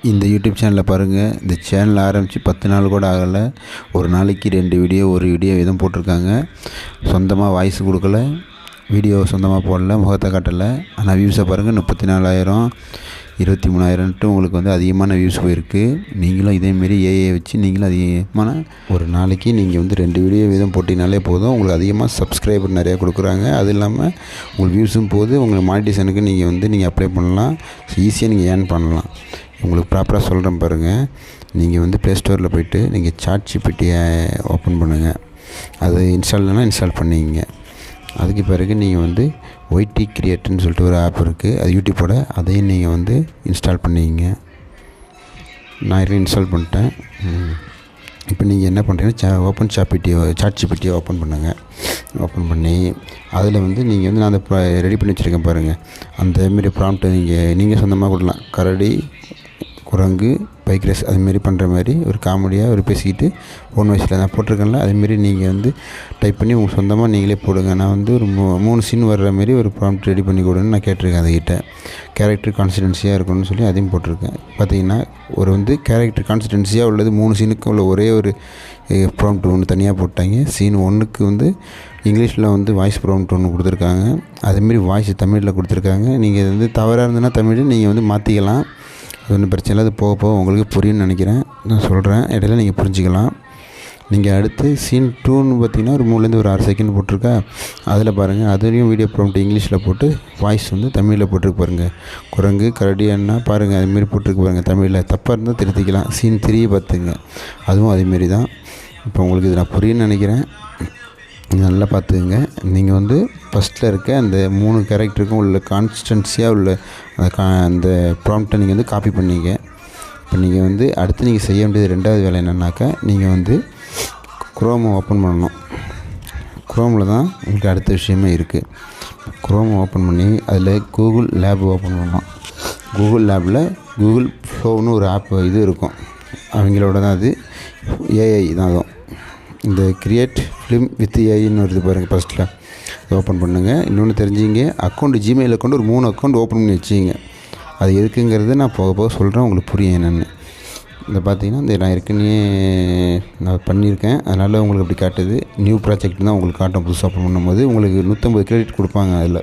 இந்த யூடியூப் சேனலை பாருங்கள். இந்த சேனல் ஆரம்பித்து 10 நாள் கூட ஆகலை. ஒரு நாளைக்கு 2 வீடியோ, ஒரு வீடியோ எதுவும் போட்டிருக்காங்க. சொந்தமாக வாய்ஸ் கொடுக்கல, வீடியோ சொந்தமாக போடல, முகத்தை காட்டலை. ஆனால் வியூஸை பாருங்கள், 34,000 23,000ன்ட்டு உங்களுக்கு வந்து அதிகமான வியூஸ் போயிருக்கு. நீங்களும் இதேமாரி ஏஐ வச்சு நீங்களும் அதிகமான ஒரு நாளைக்கு நீங்கள் வந்து 2 வீடியோ வீதம் போட்டினாலே போதும். உங்களுக்கு அதிகமாக சப்ஸ்கிரைபர் நிறையா கொடுக்குறாங்க. அது இல்லாமல் உங்களுக்கு வியூஸும் போகுது. உங்களுக்கு மானிடைசேஷனுக்கு நீங்கள் அப்ளை பண்ணலாம். ஈஸியாக நீங்கள் ஏர்ன் பண்ணலாம். உங்களுக்கு ப்ராப்பராக சொல்கிறேன் பாருங்கள். நீங்கள் வந்து ப்ளே ஸ்டோரில் போய்ட்டு நீங்கள் ChatGPTயை ஓப்பன் பண்ணுங்கள். அது இன்ஸ்டால் பண்ணிங்க. அதுக்கு பிறகு நீங்கள் வந்து ஒய்டி கிரியேட்டர்னு சொல்லிட்டு ஒரு ஆப் இருக்குது, அது யூடியூப்போட. அதையும் நீங்கள் வந்து இன்ஸ்டால் பண்ணிங்க. நான் இன்ஸ்டால் பண்ணிட்டேன். இப்போ நீங்கள் என்ன பண்ணுறீங்கன்னா ChatGPTயை ஓப்பன் பண்ணுங்கள். ஓப்பன் பண்ணி அதில் வந்து நீங்கள் வந்து நான் அந்த ரெடி பண்ணி வச்சுருக்கேன் பாருங்கள். அந்தமாரி ப்ராம்ப்ட்டை நீங்கள் சொந்தமாக கொடுக்கலாம். கரடி, குரங்கு, பைக் ரேஸ் அதுமாரி பண்ணுற மாதிரி ஒரு காமெடியாக ஒரு பேசிக்கிட்டு ஃபோன் வாய்ஸில் நான் போட்டிருக்கேன்ல, அதுமாரி நீங்கள் வந்து டைப் பண்ணி உங்கள் சொந்தமாக நீங்களே போடுங்க. நான் வந்து ஒரு 3 சீன் வர்ற மாரி ஒரு ப்ராம்ப்ட் ரெடி பண்ணி கொடுன்னு நான் கேட்டிருக்கேன். அதுக்கிட்ட கேரக்டர் கான்சிடென்சியாக இருக்கணும்னு சொல்லி அதையும் போட்டிருக்கேன். பார்த்தீங்கன்னா ஒரு வந்து கேரக்டர் கான்சிடென்சியாக உள்ளது 3 சீனுக்கு உள்ள ஒரே ஒரு ப்ராம்ப்ட் ஒன்று தனியாக போட்டாங்க. சீன் 1க்கு வந்து இங்கிலீஷில் வந்து வாய்ஸ் ப்ராம்ப்ட் ஒன்று கொடுத்துருக்காங்க. அதுமாரி வாய்ஸ் தமிழில் கொடுத்துருக்காங்க. நீங்கள் வந்து தவறாக இருந்ததுன்னா தமிழ் நீங்கள் வந்து மாற்றிக்கலாம். அது ஒன்றும் பிரச்சனை இல்லை. அது போக போக உங்களுக்கு புரியும்னு நினைக்கிறேன். நான் சொல்கிறேன், இடையில நீங்கள் புரிஞ்சிக்கலாம். நீங்கள் அடுத்து சீன் 2ன்னு பார்த்தீங்கன்னா ஒரு 3லேருந்து ஒரு 6 செகண்ட் போட்டிருக்கா. அதில் பாருங்கள், அதுலேயும் வீடியோ ப்ராம்ப்ட் இங்கிலீஷில் போட்டு வாய்ஸ் வந்து தமிழில் போட்டிருக்கு பாருங்கள். குரங்கு, கரடி என்ன பாருங்கள், அதுமாரி போட்டிருக்கு பாருங்கள் தமிழில். தப்பாக இருந்தால் திருத்திக்கலாம். சீன் 3 பார்த்துங்க, அதுவும் அதேமாரி தான். இப்போ உங்களுக்கு இது நான் புரியும்னு நினைக்கிறேன். நல்லா பார்த்துக்குங்க. நீங்கள் வந்து ஃபஸ்ட்டில் இருக்க அந்த 3 கேரக்டருக்கும் உள்ள கான்ஸ்டன்சியாக உள்ள அந்த ப்ராம்ப்டை நீங்கள் வந்து காப்பி பண்ணிங்க. இப்போ நீங்கள் வந்து அடுத்து நீங்கள் செய்ய வேண்டியது 2வது வேலை என்னென்னாக்கா, நீங்கள் வந்து குரோமை ஓப்பன் பண்ணணும். குரோமில் தான் உங்களுக்கு அடுத்த விஷயமே இருக்குது. குரோமை ஓப்பன் பண்ணி அதில் கூகுள் லேப் ஓப்பன் பண்ணணும். கூகுள் லேபில் கூகுள் ஃப்ளோன்னு ஒரு ஆப் இது இருக்கும், அவங்களோட தான். அது ஏஐ தான். அதுவும் இந்த கிரியேட் ஃபிலிம் வித் ஏஐன்னு வருது பாருங்கள். ஃபஸ்ட்டில் அதை ஓப்பன் பண்ணுங்கள். இன்னொன்று தெரிஞ்சுங்க, ஜிமெயில் அக்கௌண்ட் ஒரு 3 அக்கௌண்ட் ஓப்பன் பண்ணி வச்சுங்க. அது எதுக்குங்கிறது நான் போக போக சொல்கிறேன், உங்களுக்கு புரியும் என்னென்னு. இந்த பார்த்தீங்கன்னா இந்த நான் ஏற்கனவே நான் பண்ணியிருக்கேன், அதனால் உங்களுக்கு அப்படி காட்டுது. நியூ ப்ராஜெக்ட் தான் உங்களுக்கு காட்டும். புதுசாக ஓப்பன் பண்ணும்போது உங்களுக்கு 150 கிரெடிட் கொடுப்பாங்க. அதில்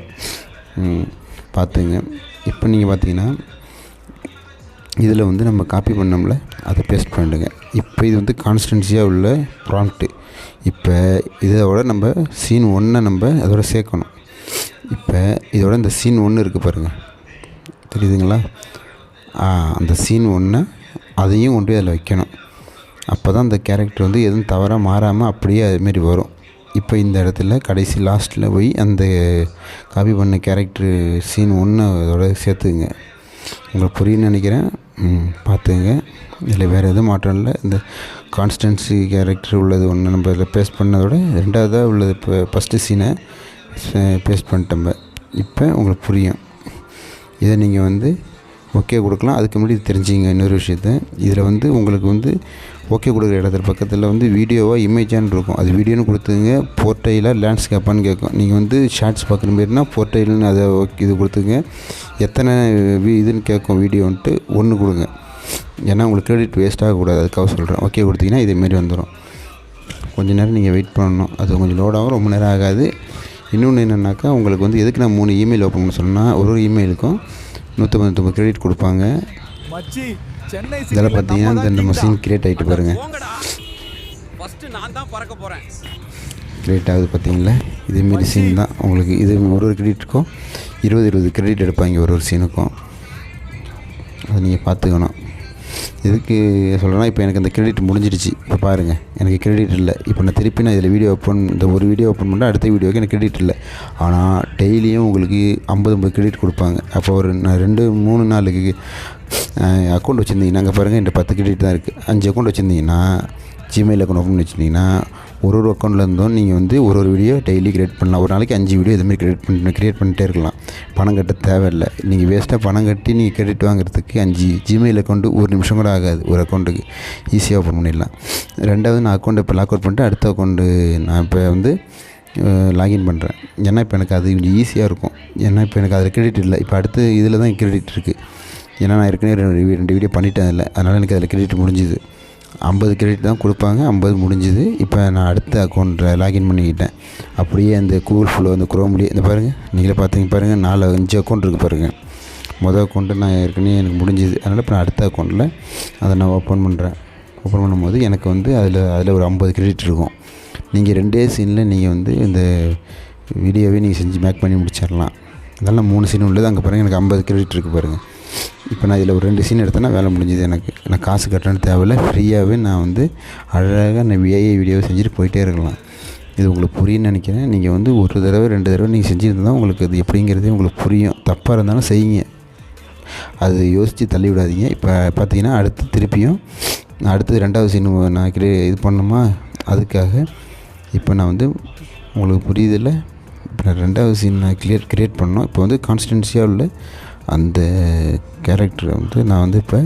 பார்த்துங்க. இப்போ நீங்கள் பார்த்தீங்கன்னா இதில் வந்து நம்ம காப்பி பண்ணோம்ல, அதை பேஸ்ட் பண்ணிடுங்க. இப்போ இது வந்து கான்ஸ்டன்சியாக உள்ள ப்ராம்ப்ட்டு. இப்போ இதோட நம்ம சீன் 1 நம்ம அதோட சேர்க்கணும். இப்போ இதோட இந்த சீன் 1 இருக்குது பாருங்கள், தெரியுதுங்களா? அந்த சீன் 1 அதையும் கொண்டு அதில் வைக்கணும். அப்போ தான் அந்த கேரக்டர் வந்து எதுவும் தவறாக மாறாமல் அப்படியே அதுமாரி வரும். இப்போ இந்த இடத்துல கடைசி லாஸ்ட்டில் போய் அந்த காப்பி பண்ண கேரக்டர் சீன் 1 அதோட சேர்த்துக்குங்க. உங்களுக்கு புரியுன்னு நினைக்கிறேன். பார்த்துங்க. இதில் வேறு எதுவும் மாற்றம் இல்லை. இந்த கான்ஸ்டன்சி கேரக்டர் உள்ளது ஒன்று நம்ம இதில் பேஸ்ட் பண்ணதோட 2வதாக உள்ளது. இப்போ ஃபஸ்ட்டு சீனை பேஸ்ட் பண்ணிட்டோம். இப்போ உங்களுக்கு புரியும். இதை நீங்கள் வந்து ஓகே கொடுக்கலாம். அதுக்கு முன்னாடி இது தெரிஞ்சுங்க இன்னொரு விஷயத்த. இதில் வந்து உங்களுக்கு வந்து ஓகே கொடுக்குற இடத்துல பக்கத்தில் வந்து வீடியோவாக இமேஜான்னு இருக்கும். அது வீடியோன்னு கொடுத்துங்க. போர்ட்டைலாக லேண்ட்ஸ்கேப்பான்னு கேட்கும். நீங்கள் வந்து ஷார்ட்ஸ் பார்க்குற மாரினா போர்ட்டைல்னு அதை ஓகே இது கொடுத்துங்க. எத்தனை இதுன்னு கேட்கும் வீடியோன்ட்டு 1 கொடுங்க. ஏன்னா உங்களுக்கு கிரெடிட் வேஸ்ட் ஆகக்கூடாது, அதுக்காக சொல்கிறேன். ஓகே கொடுத்தீங்கன்னா இதேமாரி வந்துடும். கொஞ்சம் நேரம் நீங்கள் வெயிட் பண்ணணும். அது கொஞ்சம் லோடாகும், ரொம்ப நேரம் ஆகாது. இன்னொன்று என்னென்னாக்கா, உங்களுக்கு வந்து எதுக்கு நான் 3 இமெயில் ஓப்பன் பண்ண சொன்னால், ஒரு இமெயிலுக்கும் 199 கிரெடிட் கொடுப்பாங்க. இதெல்லாம் பார்த்தீங்கன்னா இந்த மஷின் கிரியேட் ஆகிட்டு பாருங்கள். கிரியேட் ஆகுது பார்த்தீங்களா? இதேமாரி சீன் தான் உங்களுக்கு. இது ஒரு கிரெடிட்டுக்கும் 20 கிரெடிட் எடுப்பாங்க ஒரு சீனுக்கும். அதை நீங்கள் பார்த்துக்கணும். எதுக்கு சொல்கிறேன்னா, இப்போ எனக்கு அந்த கிரெடிட் முடிஞ்சிடுச்சு. இப்போ பாருங்கள், எனக்கு கிரெடிட் இல்லை. இப்போ நான் திருப்பி இதில் இந்த ஒரு வீடியோ ஓப்பன் பண்ணால் அடுத்த வீடியோக்கு எனக்கு கிரெடிட் இல்லை. ஆனால் டெய்லியும் உங்களுக்கு 50 கிரெடிட் கொடுப்பாங்க. அப்போ ஒரு 2-3 நாளுக்கு அக்கௌண்ட் வச்சுருந்தீங்கன்னா, அங்கே பாருங்கள் என்கிட்ட 10 கிரெடிட் தான் இருக்குது. 5 அக்கௌண்ட் வச்சுருந்தீங்கன்னா, ஜிமெயில் அக்கௌண்ட் ஓப்பன் பண்ணி வச்சுருந்தீங்கன்னா, ஒரு அக்கௌண்ட்லேருந்தும் நீங்கள் வந்து ஒரு வீடியோ டெய்லி கிரியேட் பண்ணலாம். ஒரு நாளைக்கு 5 வீடியோ இதுமாரி கிரியேட் பண்ணிட்டே இருக்கலாம். பணம் கட்ட தேவையில்லை. நீங்கள் வேஸ்ட்டாக பணம் கட்டி நீங்கள் கிரெடிட் வாங்குறதுக்கு 5 ஜிமெயில் அக்கௌண்ட்டு 1 நிமிஷம் கூட ஆகாது. ஒரு அக்கௌண்ட்டுக்கு ஈஸியாக ஓப்பன் பண்ணிடலாம். 2வது நான் அக்கௌண்ட்டை இப்போ லாக் அவுட் பண்ணிட்டு அடுத்த அக்கௌண்ட்டு நான் இப்போ வந்து லாகின் பண்ணுறேன். ஏன்னா இப்போ எனக்கு அது கொஞ்சம் ஈஸியாக இருக்கும். ஏன்னா இப்போ எனக்கு அதில் கிரெடிட் இல்லை. இப்போ அடுத்து இதில் தான் கிரெடிட் இருக்குது. ஏன்னா நான் ஏற்கனவே 2 வீடியோ பண்ணிட்டேன் அதில். அதனால் எனக்கு அதில் கிரெடிட் முடிஞ்சுது. 50 கிரெடிட் தான் கொடுப்பாங்க, 50 முடிஞ்சுது. இப்போ நான் அடுத்த அக்கௌண்ட்டில் லாகின் பண்ணிக்கிட்டேன். அப்படியே அந்த கூகுள் ஃபுல்லோ அந்த குரோம்லேயே இந்த பாருங்கள், நீங்களே பார்த்தீங்க பாருங்கள், 4-5 அக்கௌண்ட் இருக்குது பாருங்கள். மொதல் அக்கௌண்ட்டு நான் ஏற்கனவே எனக்கு முடிஞ்சுது. அதனால் இப்போ நான் அடுத்த அக்கௌண்ட்டில் அதை நான் ஓப்பன் பண்ணுறேன். ஓப்பன் பண்ணும்போது எனக்கு வந்து அதில் ஒரு 50 கிரெடிட் இருக்கும். நீங்கள் 2 சீனில் நீங்கள் வந்து இந்த வீடியோவே நீங்கள் செஞ்சு மேக் பண்ணி முடிச்சிடலாம். அதெல்லாம் 3 சீன் உள்ளது. அங்கே பாருங்கள், எனக்கு 50 கிரெடிட் இருக்குது பாருங்கள். இப்போ நான் இதில் ஒரு 2 சீன் எடுத்தேன்னா வேலை முடிஞ்சுது. எனக்கு காசு கட்டணும் தேவையில்லை. ஃப்ரீயாகவே நான் வந்து அழகாக நான் ஏஐ வீடியோ செஞ்சுட்டு போயிட்டே இருக்கலாம். இது உங்களுக்கு புரியும்னு நினைக்கிறேன். நீங்கள் வந்து 1 தடவை 2 தடவை நீங்கள் செஞ்சுருந்தால் உங்களுக்கு அது எப்படிங்கிறதே உங்களுக்கு புரியும். தப்பாக இருந்தாலும் செய்யுங்க, அது யோசித்து தள்ளி விடாதீங்க. இப்போ பார்த்தீங்கன்னா திருப்பியும் அடுத்தது 2வது சீன் நான் இது பண்ணணுமா, அதுக்காக இப்போ நான் வந்து உங்களுக்கு புரியுதில்ல. இப்போ நான் 2வது சீன் நான் கிரியேட் பண்ணோம். இப்போ வந்து கான்ஸ்டன்சியாக உள்ள அந்த கேரக்டரை வந்து நான் வந்து இப்போ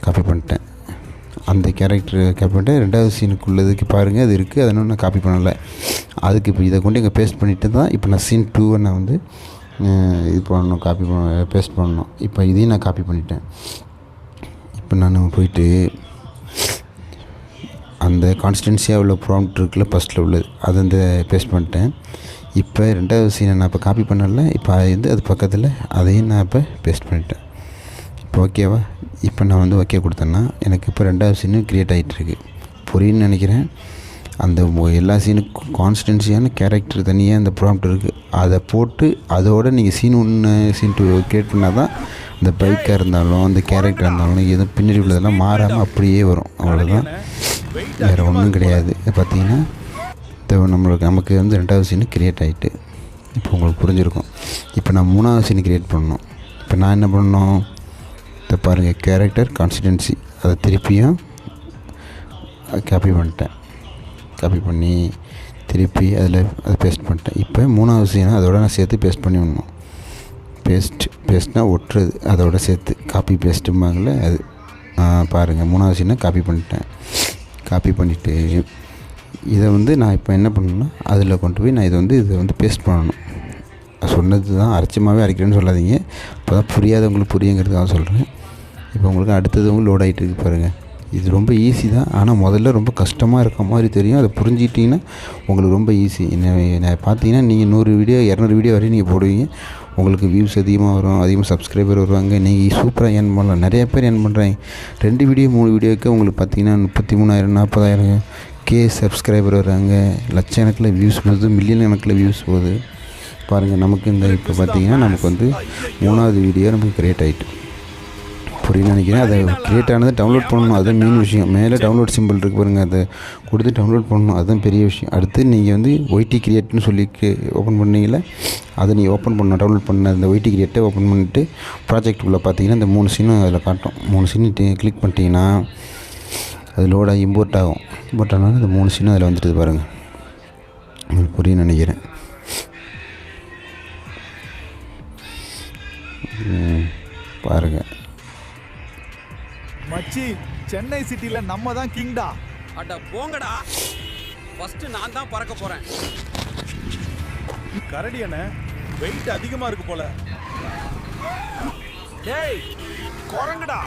காப்பி பண்ணிட்டேன். அந்த கேரக்டரை காப்பி பண்ணிட்டேன். 2வது சீனுக்குள்ளதுக்கு பாருங்கள், அது இருக்குது. அதை நான் காப்பி பண்ணலை. அதுக்கு இப்போ இதை கொண்டு இங்கே பேஸ்ட் பண்ணிவிட்டு தான் இப்போ நான் சீன் 2 நான் வந்து இது பண்ணணும், பேஸ்ட் பண்ணணும். இப்போ இதையும் நான் காப்பி பண்ணிட்டேன். இப்போ நான் போயிட்டு அந்த கான்ஸ்டன்சியாக உள்ள ப்ராம்ப்ட் இருக்குல்ல, ஃபஸ்ட்டில் உள்ளது, அதை வந்து பேஸ்ட் பண்ணிட்டேன். இப்போ 2வது சீனை நான் இப்போ காப்பி பண்ணல. இப்போ அது பக்கத்தில் அதையும் நான் இப்போ பேஸ்ட் பண்ணிட்டேன். இப்போ ஓகேவா? இப்போ நான் வந்து ஓகே கொடுத்தேன்னா எனக்கு இப்போ 2வது சீனு க்ரியேட் ஆகிட்டுருக்கு. புரியுன்னு நினைக்கிறேன். அந்த எல்லா சீனுக்கும் கான்ஸ்டன்சியான கேரக்டர் தனியாக அந்த ப்ராம்ப்ட் இருக்குது. அதை போட்டு அதோடு நீங்கள் சீன் 1 சீன் 2 க்ரியேட் பண்ணால் தான் அந்த பைக்காக இருந்தாலும் அந்த கேரக்டராக இருந்தாலும் எதுவும் பின்னாடி உள்ளதெல்லாம் மாறாமல் அப்படியே வரும். அவ்வளோதான், வேறு ஒன்றும் கிடையாது. பார்த்தீங்கன்னா நமக்கு வந்து 2வது சீனு க்ரியேட் ஆகிட்டு இப்போ உங்களுக்கு புரிஞ்சிருக்கும். இப்போ நான் 3வது சீனு க்ரியேட் பண்ணணும். இப்போ நான் என்ன பண்ணணும், இதை பாருங்கள், கேரக்டர் கான்ஸ்டன்சி, அதை திருப்பியும் காப்பி பண்ணிட்டேன். காப்பி பண்ணி திருப்பி அதை பேஸ்ட் பண்ணிட்டேன். இப்போ 3வது சீனை அதோட நான் சேர்த்து பேஸ்ட் பண்ணி விடணும். பேஸ்ட்னால் ஒட்டுறது, அதோட சேர்த்து காப்பி பேஸ்ட்டும்பாங்களே அது. பாருங்கள், 3வது சீனை காப்பி பண்ணிட்டேன். காப்பி பண்ணிவிட்டு இதை வந்து நான் இப்போ என்ன பண்ணணுன்னா அதில் கொண்டு போய் நான் இதை வந்து பேஸ்ட் பண்ணணும். சொன்னது தான், அரைச்சமாகவே சொல்லாதீங்க. இப்போ தான் புரியாதவங்களுக்கு புரியுங்கிறதுக்காக சொல்கிறேன். இப்போ உங்களுக்கு அடுத்தது லோட் ஆகிட்டு இருக்குது பாருங்கள். இது ரொம்ப ஈஸி தான், ஆனால் முதல்ல ரொம்ப கஷ்டமாக இருக்க மாதிரி தெரியும். அதை புரிஞ்சிட்டிங்கன்னா உங்களுக்கு ரொம்ப ஈஸி. நான் பார்த்தீங்கன்னா நீங்கள் 100 வீடியோ 200 வீடியோ வரையும் நீங்கள் போடுவீங்க. உங்களுக்கு வியூஸ் அதிகமாக வரும், அதிகமாக சப்ஸ்கிரைபர் வருவாங்க. நீங்கள் சூப்பராக ஏர்ன் பண்ணலாம். நிறைய பேர் ஏர்ன் பண்ணுறாங்க. 2 வீடியோ 3 வீடியோவுக்கு உங்களுக்கு பார்த்தீங்கன்னா 33,000 40,000 சப்ஸ்கிரைபர் வர்றாங்க. லட்சக்கணக்கில் வியூஸ் போகுது, மில்லியன் கணக்கில் வியூஸ் போகுது. பாருங்கள், நமக்கு இப்போ பார்த்தீங்கன்னா நமக்கு வந்து 3வது வீடியோ நமக்கு க்ரியேட் ஆகிட்டு புரியுன்னு நினைக்கிறேன். அதை க்ரியேட் ஆனது டவுன்லோட் பண்ணணும், அதுதான் மெயின் விஷயம். மேலே டவுன்லோட் சிம்பிள் இருக்குது பாருங்கள், அதை கொடுத்து டவுன்லோட் பண்ணணும், அதுதான் பெரிய விஷயம். அடுத்து நீங்கள் வந்து ஒய்டி கிரியேட்னு சொல்லி ஓப்பன் பண்ணீங்களே, அதை நீங்கள் ஓப்பன் பண்ணணும். டவுன்லோட் பண்ண அந்த ஒய்டி கிரியேட்டை ஓப்பன் பண்ணிவிட்டு ப்ராஜெக்ட்டுக்குள்ளே பார்த்தீங்கன்னா இந்த 3 சீனும் அதில் காட்டும். 3 சீனு கிளிக் பண்ணிட்டீங்கன்னா அது லோடாக இம்போர்ட் ஆகும். இம்போர்ட் ஆனாலும் இந்த 3 சீனும் அதில் வந்துட்டு பாருங்கள். உங்களுக்கு புரியுன்னு நினைக்கிறேன். பாருங்கள் மச்சி, சென்னை சிட்டில நம்ம தான் கிங்டா. அட போங்கடா, ஃபர்ஸ்ட் நான் தான் பறக்க போறேன். கரடி அண்ணே, வெயிட் அதிகமா இருக்கு போல. டேய் குரங்குடா,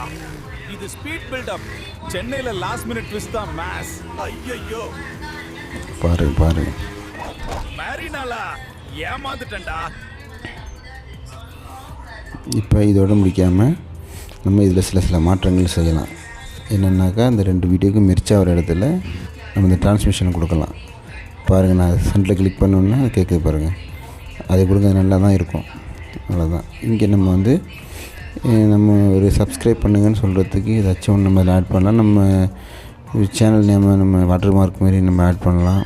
இது ஸ்பீட் பில்டப். சென்னையில லாஸ்ட் மினிட் ட்விஸ்ட் தான் மாஸ். ஐயோ பாருங்க மேரினாலா ஏமாந்துட்டேன்டா. இப்போ இதோடு முடிக்காமல் நம்ம இதில் சில மாற்றங்கள் செய்யலாம். என்னென்னாக்கா இந்த 2 வீடியோக்கு மெர்ச் ஆகிற இடத்துல நம்ம இந்த டிரான்ஸ்மிஷனை கொடுக்கலாம். பாருங்கள், நான் சென்டரில் கிளிக் பண்ணோன்னா அது கேட்குது பாருங்கள். அதை கொடுங்க, நல்லா தான் இருக்கும். அவ்வளோதான். இங்கே நம்ம ஒரு சப்ஸ்கிரைப் பண்ணுங்கன்னு சொல்கிறதுக்கு ஏதாச்சும் ஒன்று நம்ம இதில் ஆட் பண்ணலாம். நம்ம சேனல் நேம் நம்ம வாட்டர் மார்க் மாதிரி நம்ம ஆட் பண்ணலாம்.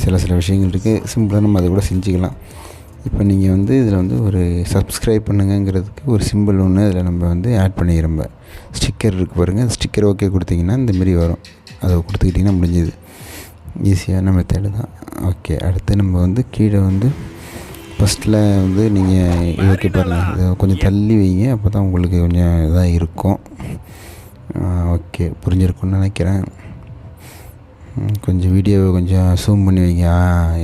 சில விஷயங்கள் இருக்குது, சிம்பிளாக நம்ம அதை கூட செஞ்சுக்கலாம். இப்போ நீங்கள் இதில் ஒரு சப்ஸ்கிரைப் பண்ணுங்கிறதுக்கு ஒரு சிம்பிள் ஒன்று அதில் நம்ம ஆட் பண்ணிக்கிறோம். ஸ்டிக்கர் இருக்குது பாருங்கள், ஸ்டிக்கர் ஓகே கொடுத்தீங்கன்னா இந்தமாரி வரும். அதை கொடுத்துக்கிட்டிங்கன்னா முடிஞ்சுது. ஈஸியான மெத்தேடு தான். ஓகே, அடுத்து நம்ம கீழே ஃபஸ்ட்டில் நீங்கள் ஓகே பாருங்கள், இதை கொஞ்சம் தள்ளி வைங்க, அப்போ தான் உங்களுக்கு கொஞ்சம் இதாக இருக்கும். ஓகே, புரிஞ்சிருக்குன்னு நினைக்கிறேன். கொஞ்சம் வீடியோவை கொஞ்சம் ஜூம் பண்ணி வைங்க.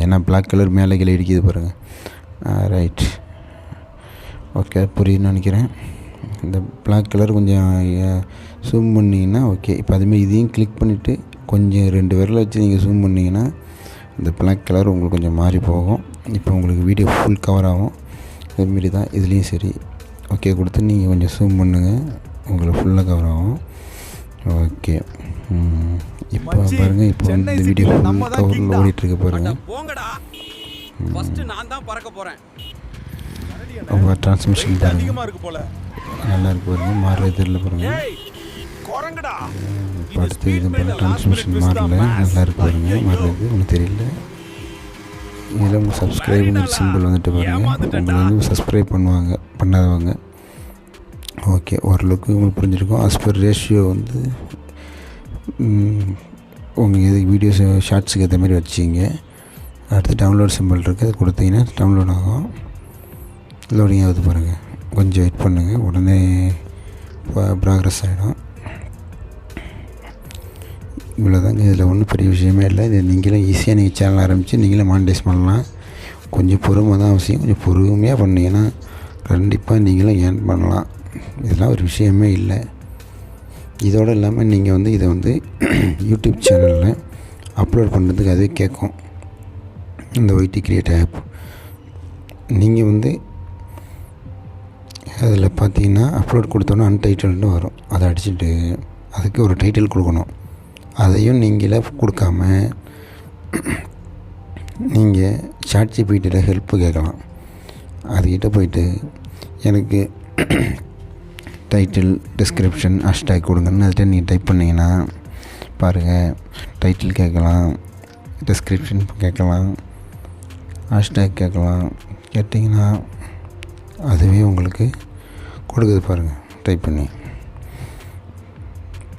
ஏன்னா பிளாக் கலர் மேலே கீழே இடிக்குது பாருங்கள். ரைட், ஓகே, புரியுதுன்னு நினைக்கிறேன். இந்த பிளாக் கலர் கொஞ்சம் ஜூம் பண்ணிங்கன்னா ஓகே. இப்போ அதுமாரி இதையும் கிளிக் பண்ணிவிட்டு கொஞ்சம் 2 விரலை வச்சு நீங்கள் ஜூம் பண்ணிங்கன்னா இந்த பிளாக் கலர் உங்களுக்கு கொஞ்சம் மாறி போகும். இப்போ உங்களுக்கு வீடியோ ஃபுல் கவர் ஆகும். அதுமாரி தான் இதுலேயும் சரி. ஓகே கொடுத்து நீங்கள் கொஞ்சம் ஜூம் பண்ணுங்கள், உங்களுக்கு ஃபுல்லாக கவர் ஆகும். ஓகே. இப்போ பாருங்கள், இப்போ வந்து இந்த வீடியோ ஃபுல் கவரில் ஓடிட்டுருக்கு பாருங்கள். போங்கடா, ஃபர்ஸ்ட் நான் தான் பறக்க போறேன். உங்கள் டிரான்ஸ்மிஷன் பாருங்கள், அதிகமா இருக்கு போல. நல்லா இருக்கு பாருங்கள். மாறுறது தெரியல பாருங்கள். ஏய் குரங்குடா, இப்போ அடுத்து இது பாருங்கள், டிரான்ஸ்மிஷன் மாறல, நல்லா இருக்கு பாருங்கள். மாறுறது ஒன்றும் தெரியல. இதில் உங்கள் சப்ஸ்கிரைபுங்கிற சிம்பிள் வந்துட்டு பாருங்கள். உங்களை வந்து சப்ஸ்கிரைப் பண்ணாதவங்க ஓகே, ஓரளவுக்கு உங்களுக்கு புரிஞ்சிருக்கும். ஆஸ் பர் ரேஷியோ வந்து உங்கள் எது வீடியோஸ் ஷார்ட்ஸுக்கு ஏற்ற மாதிரி வச்சிங்க. அடுத்து டவுன்லோட் சிம்பிள் இருக்குது, அது கொடுத்தீங்கன்னா டவுன்லோட் ஆகும். லோடிங் ஆகுது பாருங்கள். கொஞ்சம் வெயிட் பண்ணுங்கள், உடனே ப்ராக்ரஸ் ஆகிடும். இவ்வளோதாங்க. இதில் ஒன்றும் பெரிய விஷயமே இல்லை. இது நீங்களும் ஈஸியாக நீங்கள் சேனல் ஆரம்பித்து நீங்களும் மானிட்டைஸ் பண்ணலாம். கொஞ்சம் பொறுமை தான் அவசியம். கொஞ்சம் பொறுமையாக பண்ணிங்கன்னா கண்டிப்பாக நீங்களும் ஏர்ன் பண்ணலாம். இதெல்லாம் ஒரு விஷயமே இல்லை. இதோடு இல்லாமல் நீங்கள் வந்து இதை வந்து யூடியூப் சேனலில் அப்லோட் பண்ணுறதுக்கு அதே கேட்கும், இந்த ஒய்டி கிரியேட் ஆப். நீங்கள் வந்து அதில் பார்த்தீங்கன்னா அப்லோட் கொடுத்தோன்னா அன்டைட்டில்னு வரும். அதை அடிச்சுட்டு அதுக்கு ஒரு டைட்டில் கொடுக்கணும். அதையும் நீங்களே கொடுக்காம நீங்கள் ChatGPT ஹெல்ப்பு கேட்கலாம். அதுக்கிட்ட போயிட்டு எனக்கு டைட்டில், டிஸ்கிரிப்ஷன், ஹேஷ்டேக் கொடுங்கன்னு அதுகிட்ட நீங்கள் டைப் பண்ணிங்கன்னா பாருங்கள், டைட்டில் கேட்கலாம், டிஸ்கிரிப்ஷன் கேட்கலாம், ஹேஷ்டேக் கேட்கலாம். கேட்டிங்கன்னா அதுவே உங்களுக்கு கொடுக்குது பாருங்கள். டைப் பண்ணி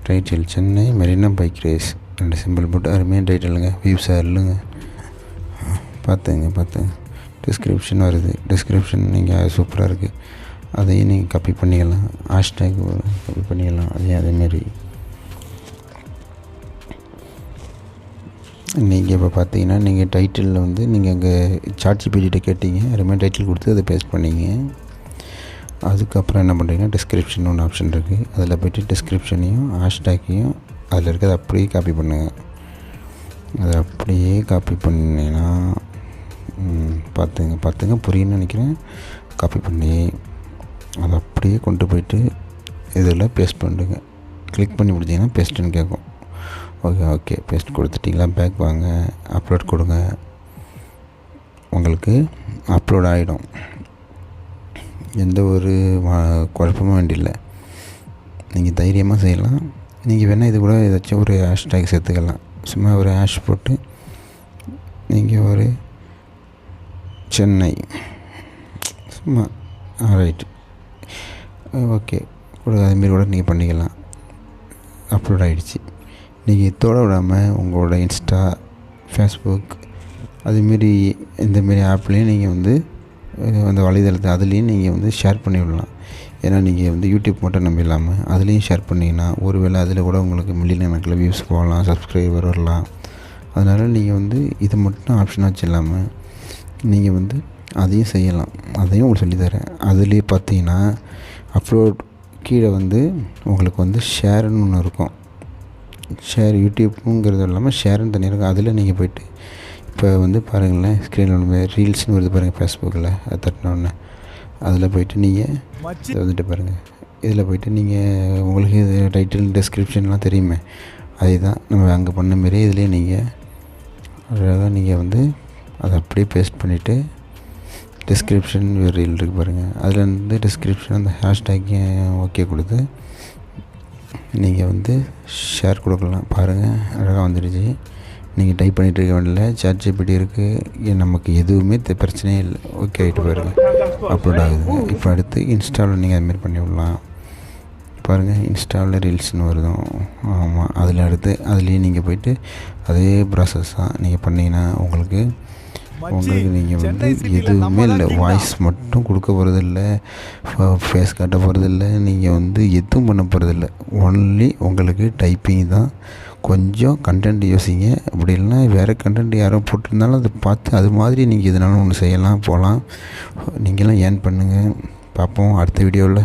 title Chennai Marina bike race 2 simple போட்டு அருமையாக டைட்டிலுங்க. வியூஸாக இல்லைங்க, பார்த்துங்க. டிஸ்கிரிப்ஷன் வருது. டிஸ்கிரிப்ஷன் நீங்கள் சூப்பராக இருக்குது, அதையும் நீங்கள் காப்பி பண்ணிக்கலாம். ஹேஷ்டேக் காப்பி பண்ணிக்கலாம். அதேமாரி நீங்கள் இப்போ பார்த்தீங்கன்னா நீங்கள் டைட்டிலில் வந்து நீங்கள் அங்கே ChatGPT கேட்டீங்க, அருமையாக டைட்டில் கொடுத்து அதை பேஸ்ட் பண்ணிங்க. அதுக்கப்புறம் என்ன பண்ணுறீங்கன்னா டிஸ்கிரிப்ஷன் ஒன்று ஆப்ஷன் இருக்குது, அதில் போய்ட்டு டிஸ்கிரிப்ஷனையும் ஹேஷ்டேக்கையும் அதில் இருக்கிறத அப்படியே காப்பி பண்ணுங்கள். அதை அப்படியே காப்பி பண்ணிங்கன்னா பார்த்துங்க புரியுன்னு நினைக்கிறேன். காப்பி பண்ணி அதை அப்படியே கொண்டு போய்ட்டு இதில் பேஸ்ட் பண்ணுங்க. கிளிக் பண்ணி முடிச்சிங்கன்னா பேஸ்ட்டுன்னு கேட்கும். ஓகே பேஸ்ட் கொடுத்துட்டிங்களா, பேக் வாங்க, அப்லோட் கொடுங்க. உங்களுக்கு அப்லோட் ஆகிடும். எந்த ஒரு குழப்பமும் வேண்டியில்லை. நீங்கள் தைரியமாக செய்யலாம். நீங்கள் வேணால் இது கூட ஏதாச்சும் ஒரு ஹேஷ்டேக் சேர்த்துக்கலாம். சும்மா ஒரு ஹேஷ் போட்டு நீங்கள் ஒரு சென்னை சும்மா ரைட்டு ஓகே கூட அதுமாரி கூட நீங்கள் பண்ணிக்கலாம். அப்லோட் ஆகிடுச்சு. நீங்கள் இதோட விடாமல் உங்களோட இன்ஸ்டா, ஃபேஸ்புக் அதுமாரி இந்தமாரி ஆப்லேயும் நீங்கள் வந்து அந்த வலைதளத்தை அதுலேயும் நீங்கள் வந்து ஷேர் பண்ணி விடலாம். ஏன்னா நீங்கள் வந்து யூடியூப் மட்டும் நம்பி இல்லாமல் அதுலேயும் ஷேர் பண்ணிங்கன்னா ஒருவேளை அதில் கூட உங்களுக்கு மில்லியன் கணக்கில் வியூஸ் போகலாம், சப்ஸ்கிரைபர் வரலாம். அதனால் நீங்கள் வந்து இது மட்டும் ஆப்ஷனாக வச்சு இல்லாமல் நீங்கள் வந்து அதையும் செய்யலாம். அதையும் உங்களுக்கு சொல்லித்தரேன். அதுலேயே பார்த்தீங்கன்னா அப்லோட் கீழே வந்து உங்களுக்கு வந்து ஷேர்னு ஒன்று இருக்கும். ஷேர் யூடியூப்புங்கிறது இல்லாமல் ஷேர்னு தனியாக இருக்கும். அதில் நீங்கள் போய்ட்டு இப்போ வந்து பாருங்களேன், ஸ்க்ரீனில் ஒன்று ரீல்ஸ்னு வருது பாருங்கள் ஃபேஸ்புக்கில், அது தட்டினோடனே அதில் போய்ட்டு நீங்கள் இதை வந்துட்டு பாருங்கள். இதில் போய்ட்டு நீங்கள் உங்களுக்கு இது டைட்டில், டிஸ்கிரிப்ஷன்லாம் தெரியுமே, அதே தான் நம்ம அங்கே பண்ண மாரி இதுலேயே நீங்கள் அழகாக நீங்கள் வந்து அதை அப்படியே பேஸ்ட் பண்ணிவிட்டு டிஸ்கிரிப்ஷன் ரீல் இருக்குது பாருங்கள், அதில் வந்து டிஸ்கிரிப்ஷன் அந்த ஹேஷ்டேக்கையும் ஓகே கொடுத்து நீங்கள் வந்து ஷேர் கொடுக்கலாம். பாருங்கள் அழகாக வந்துடுச்சு. நீங்கள் டைப் பண்ணிகிட்டு இருக்க வேண்டிய ChatGPT இருக்குது, நமக்கு எதுவுமே பிரச்சனையே இல்லை. ஓகே ஆகிட்டு பாருங்கள், அப்லோட் ஆகுதுங்க. இப்போ அடுத்து இன்ஸ்டாவில் நீங்கள் அதுமாரி பண்ணி விடலாம். பாருங்கள் இன்ஸ்டாவில் ரீல்ஸ்னு வருதும். ஆமாம், அதில் அடுத்து அதுலேயே நீங்கள் போய்ட்டு அதே ப்ராசஸ் தான் நீங்கள் பண்ணிங்கன்னா உங்களுக்கு நீங்கள் வந்து எதுவுமே இல்லை, வாய்ஸ் மட்டும் கொடுக்க போகிறதில்ல, ஃபேஸ் காட்ட போகிறதில்ல, நீங்கள் வந்து எதுவும் பண்ண போகிறதில்ல. ஒன்லி உங்களுக்கு டைப்பிங் தான். கொஞ்சம் கண்டென்ட் யோசிங்க. அப்படி இல்லைன்னா வேறு கண்டென்ட் யாரோ போட்டிருந்தாலும் அதை பார்த்து அது மாதிரி நீங்கள் எதுனாலும் ஒன்று செய்யலாம், போகலாம். நீங்களாம் ஏர்ன் பண்ணுங்கள். பார்ப்போம் அடுத்த வீடியோவில்.